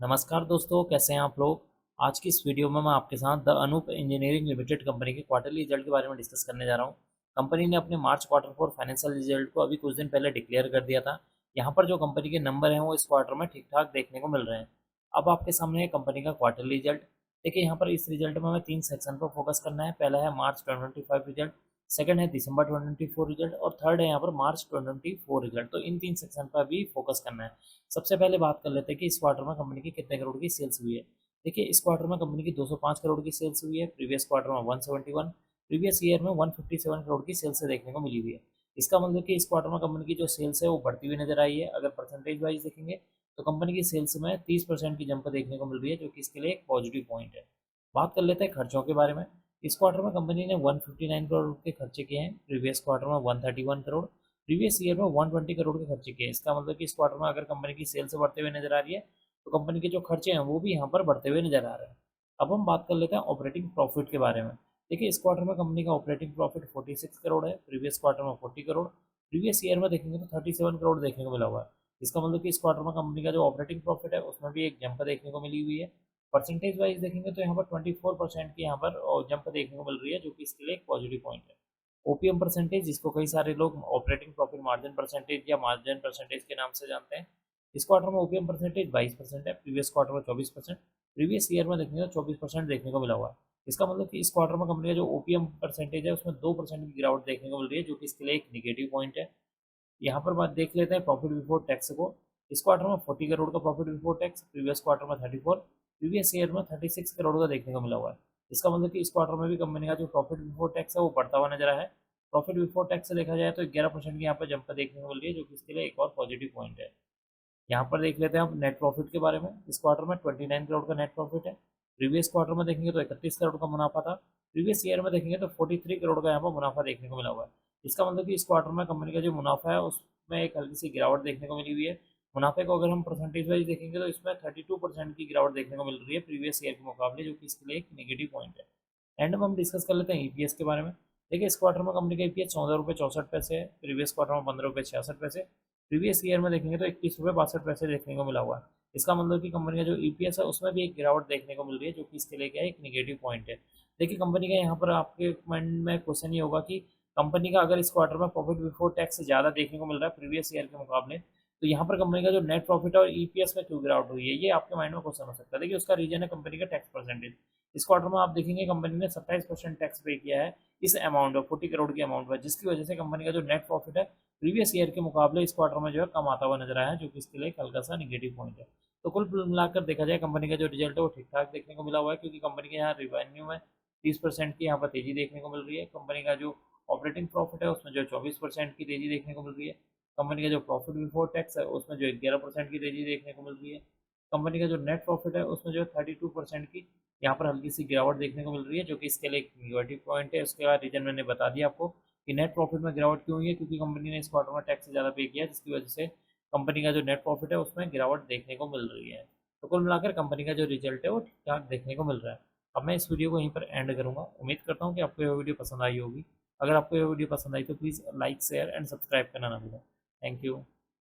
नमस्कार दोस्तों, कैसे हैं आप लोग। आज की इस वीडियो में मैं आपके साथ the Anup Engineering Limited company के क्वार्टरली रिजल्ट के बारे में डिस्कस करने जा रहा हूं। कंपनी ने अपने मार्च क्वार्टर फोर फाइनेंशियल रिजल्ट को अभी कुछ दिन पहले डिक्लेयर कर दिया था। यहां पर जो कंपनी के नंबर हैं वो इस क्वार्टर में ठीक ठाक देखने को मिल रहे हैं। अब आपके सामने है कंपनी का क्वार्टरली रिजल्ट। देखिए, यहाँ पर इस रिजल्ट में हमें 3 सेक्शन पर फोकस करना है। पहला है मार्च 2025 रिजल्ट, सेकंड है दिसंबर 2024 रिजल्ट और थर्ड है यहाँ पर मार्च 2024 रिजल्ट। तो इन 3 सेक्शन पर भी फोकस करना है। सबसे पहले बात कर लेते हैं कि इस क्वार्टर में कंपनी की कितने करोड़ की सेल्स हुई है। देखिए, इस क्वार्टर में कंपनी की 205 करोड़ की सेल्स हुई है। प्रीवियस क्वार्टर में 171, प्रीवियस ईयर में 157 करोड़ की सेल्स देखने को मिली हुई है। इसका मतलब कि इस क्वार्टर में कंपनी की जो सेल्स है वो बढ़ती हुई नजर आई है। अगर परसेंटेज वाइज देखेंगे तो कंपनी की सेल्स में 30% की जंप देखने को मिल रही है, जो कि इसके लिए एक पॉजिटिव पॉइंट है। बात कर लेते हैं खर्चों के बारे में। इस क्वार्टर में कंपनी ने 159 करोड़ के खर्चे किए हैं। प्रीवियस क्वार्टर में 131 करोड़, प्रीवियस ईयर में 120 करोड़ के खर्चे किए। इसका मतलब कि इस क्वार्टर में अगर कंपनी की सेल्स बढ़ते हुए नजर आ रही है तो कंपनी के जो खर्चे हैं वो भी यहाँ पर बढ़ते हुए नजर आ रहे हैं। अब हम बात कर लेते हैं ऑपरेटिंग प्रॉफिट के बारे में। देखिए, इस क्वार्टर में कंपनी का ऑपरेटिंग प्रॉफिट 46 करोड़ है। प्रीवियस क्वार्टर में 40 करोड़, प्रीवियस ईयर में देखेंगे तो 37 करोड़ देखने को मिला हुआ है। इसका मतलब कि इस क्वार्टर में कंपनी का जो ऑपरेटिंग प्रॉफिट है उसमें भी एक जंप देखने को मिली हुई है। परसेंटेज वाइज देखेंगे तो यहाँ पर 24% की यहाँ पर जंप देखने को मिल रही है, जो कि इसके लिए एक पॉजिटिव पॉइंट है। ओपीएम परसेंटेज, जिसको कई सारे लोग ऑपरेटिंग प्रॉफिट मार्जिन परसेंटेज या मार्जिन परसेंटेज के नाम से जानते हैं, इस क्वार्टर में ओपीएम परसेंटेज 22% है। प्रीवियस क्वार्टर में 24%, प्रीवियस ईयर में देखेंगे तो 24% देखने को मिला हुआ है। इसका मतलब कि इस क्वार्टर में कंपनी का जो ओपीएम परसेंटेज है उसमें 2% की गिरावट देखने को मिल रही है, जो कि इसके लिए एक निगेटिव पॉइंट है। यहाँ पर बात देख लेते हैं प्रॉफिट बिफोर टैक्स को। इस क्वार्टर में 40 करोड़ का profit before tax, previous quarter में 34, प्रीवियस ईयर में 36 करोड़ का देखने को मिला हुआ है। इसका मतलब कि इस क्वार्टर में भी कंपनी का जो प्रॉफिट बिफोर टैक्स है वो बढ़ता हुआ नजर आया है। प्रॉफिट बिफोर टैक्स से देखा जाए तो 11% की यहाँ पर जंप देखने को मिल रही है, जो कि इसके लिए एक और पॉजिटिव पॉइंट है। यहाँ पर देख लेते हैं हम नेट प्रॉफिट के बारे में। इस क्वार्टर में 29 करोड़ का नेट प्रॉफिट है। प्रीवियस क्वार्टर में देखेंगे तो 31 करोड़ का मुनाफा था। प्रीवियस ईयर में देखेंगे तो 43 करोड़ का यहाँ पर मुनाफा देखने को मिला हुआ है। इसका मतलब कि इस क्वार्टर में कंपनी का जो मुनाफा है उसमें एक हल्की सी गिरावट देखने को मिली हुई है। मुनाफे को अगर हम परसेंटेज वाइज देखेंगे तो इसमें 32% की गिरावट देखने को मिल रही है प्रीवियस ईयर के मुकाबले, जो कि इसके लिए एक नेगेटिव पॉइंट है। एंड में हम डिस्कस कर लेते हैं ईपीएस के बारे में। देखिए, इस क्वार्टर में कंपनी का ईपीएस 14 रुपये 64 पैसे है। प्रीवियस क्वार्टर में 15 रुपये 66 पैसे, प्रीवियस ईयर में देखेंगे तो 21 रुपये 62 पैसे देखने को मिला हुआ है। इसका मतलब कि कंपनी का जो ईपीएस है उसमें भी एक गिरावट देखने को मिल रही है, जो कि इसके लिए क्या है, एक निगेटिव पॉइंट है। देखिए, कंपनी का यहाँ पर आपके माइंड में क्वेश्चन ये होगा कि कंपनी का अगर इस क्वार्टर में प्रॉफिट बिफोर टैक्स ज़्यादा देखने को मिल रहा है प्रीवियस ईयर के मुकाबले, तो यहाँ पर कंपनी का जो नेट प्रॉफिट और ईपीएस में क्यों गिरावट हुई है, ये आपके माइंड में क्वेश्चन हो सकता है। देखिए, उसका रीजन है कंपनी का टैक्स परसेंटेज। इस क्वार्टर में आप देखेंगे कंपनी ने 27% टैक्स पे किया है इस अमाउंट में, 40 करोड़ की अमाउंट में, जिसकी वजह से कंपनी का जो नेट प्रॉफिट है प्रीवियस ईयर के मुकाबले इस क्वार्टर में जो है कम आता हुआ नजर आया है, जो कि इसके लिए एक हल्का सा निगेटिव पॉइंट है। तो कुल मिलाकर देखा जाए कंपनी का जो रिजल्ट है वो ठीक ठाक देखने को मिला हुआ है, क्योंकि कंपनी के यहाँ रिवेन्यू में 30% की यहाँ पर तेजी देखने को मिल रही है। कंपनी का जो ऑपरेटिंग प्रॉफिट है उसमें जो 24% की तेजी देखने को मिल रही है। कंपनी का जो प्रॉफिट बिफोर टैक्स है उसमें जो 11% की तेजी देखने को मिल रही है। कंपनी का जो नेट प्रॉफिट है उसमें जो 32% की यहाँ पर हल्की सी गिरावट देखने को मिल रही है, जो कि इसके लिए एक निगेटिव पॉइंट है। उसके बाद रीजन मैंने बता दिया आपको कि नेट प्रॉफिट में गिरावट क्यों हुई है, क्योंकि कंपनी ने इस क्वार्टर में टैक्स से ज़्यादा पे किया है, जिसकी वजह से कंपनी का जो नेट प्रॉफिट है उसमें गिरावट देखने को मिल रही है। तो कुल मिलाकर कंपनी का जो रिजल्ट है वो ठीक ठाक देखने को मिल रहा है। अब मैं इस वीडियो को यहीं पर एंड करूँगा। उम्मीद करता हूँ कि आपको यह वीडियो पसंद आई होगी। अगर आपको यह वीडियो पसंद आई तो please like share and subscribe करना ना भूलें। Thank you.